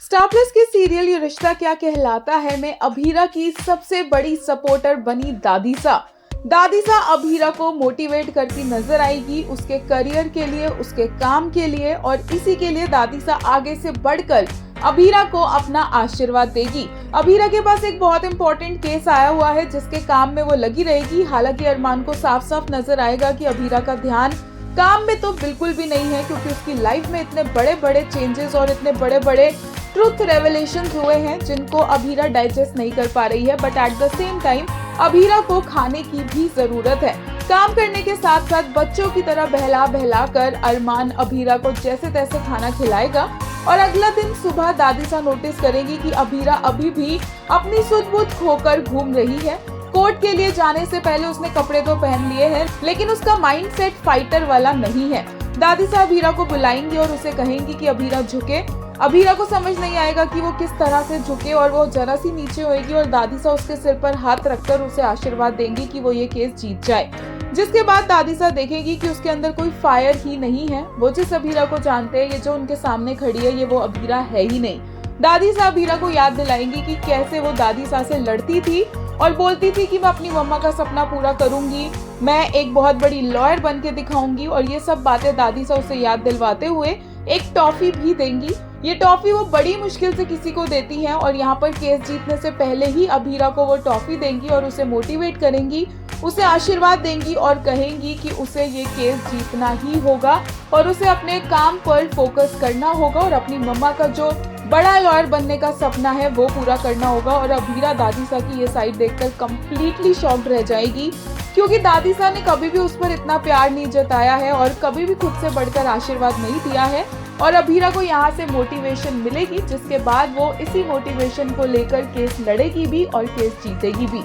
Star plus के serial ये रिश्ता क्या कहलाता है में अभीरा की सबसे बड़ी सपोर्टर बनी दादीसा। दादीसा अभीरा को मोटिवेट करती नजर आएगी उसके करियर के लिए, उसके काम के लिए, और इसी के लिए दादीसा आगे से बढ़कर अभीरा को अपना आशीर्वाद देगी। अभीरा के पास एक बहुत इंपॉर्टेंट केस आया हुआ है जिसके काम में वो लगी रहेगी। हालांकि अरमान को साफ साफ नजर आएगा कि अभीरा का ध्यान काम में तो बिल्कुल भी नहीं है, क्योंकि उसकी लाइफ में इतने बड़े बड़े चेंजेस और इतने बड़े बड़े ट्रुथ रेवलेशंस हुए हैं जिनको अभीरा डाइजेस्ट नहीं कर पा रही है। But at the same time Abhira को खाने की भी जरूरत है। काम करने के साथ साथ बच्चों की तरह बहला बहला कर अरमान अभीरा को जैसे तैसे खाना खिलाएगा। और अगला दिन सुबह दादीसा नोटिस करेगी कि अभीरा अभी भी अपनी सुध-बुध खोकर घूम रही है। कोर्ट के लिए जाने से पहले उसने कपड़े तो पहन लिए हैं, लेकिन उसका माइंडसेट फाइटर वाला नहीं है। दादीसा अभीरा को बुलाएंगी और उसे कहेंगी कि अभीरा झुके। अभीरा को समझ नहीं आएगा कि वो किस तरह से झुके, और वो जरा सी नीचे होएगी और दादीसा उसके सिर पर हाथ रखकर उसे आशीर्वाद देंगी कि वो ये केस जीत जाए। जिसके बाद दादीसा देखेगी कि उसके अंदर कोई फायर ही नहीं है। वो जिस अभीरा को जानते हैं, ये जो उनके सामने खड़ी है, ये वो अभीरा है ही नहीं। दादीसा अभीरा को याद दिलाएंगी कि कैसे वो दादीसा से लड़ती थी और बोलती थी कि मैं अपनी मम्मा का सपना पूरा करूंगी, मैं एक बहुत बड़ी लॉयर बन के दिखाऊंगी। और ये सब बातें दादीसा उसे याद दिलवाते हुए एक टॉफी भी देंगी। ये टॉफी वो बड़ी मुश्किल से किसी को देती हैं, और यहाँ पर केस जीतने से पहले ही अभीरा को वो टॉफी देंगी और उसे मोटिवेट करेंगी, उसे आशीर्वाद देंगी और कहेंगी कि उसे ये केस जीतना ही होगा और उसे अपने काम पर फोकस करना होगा और अपनी मम्मा का जो बड़ा लॉयर बनने का सपना है वो पूरा करना होगा। और अभीरा दादीसा की ये साइड देखकर कंप्लीटली शॉक्ड रह जाएगी, क्योंकि दादीसा ने कभी भी उस पर इतना प्यार नहीं जताया है और कभी भी खुद से बढ़कर आशीर्वाद नहीं दिया है। और अभीरा को यहाँ से मोटिवेशन मिलेगी, जिसके बाद वो इसी मोटिवेशन को लेकर केस लड़ेगी भी और केस जीतेगी भी।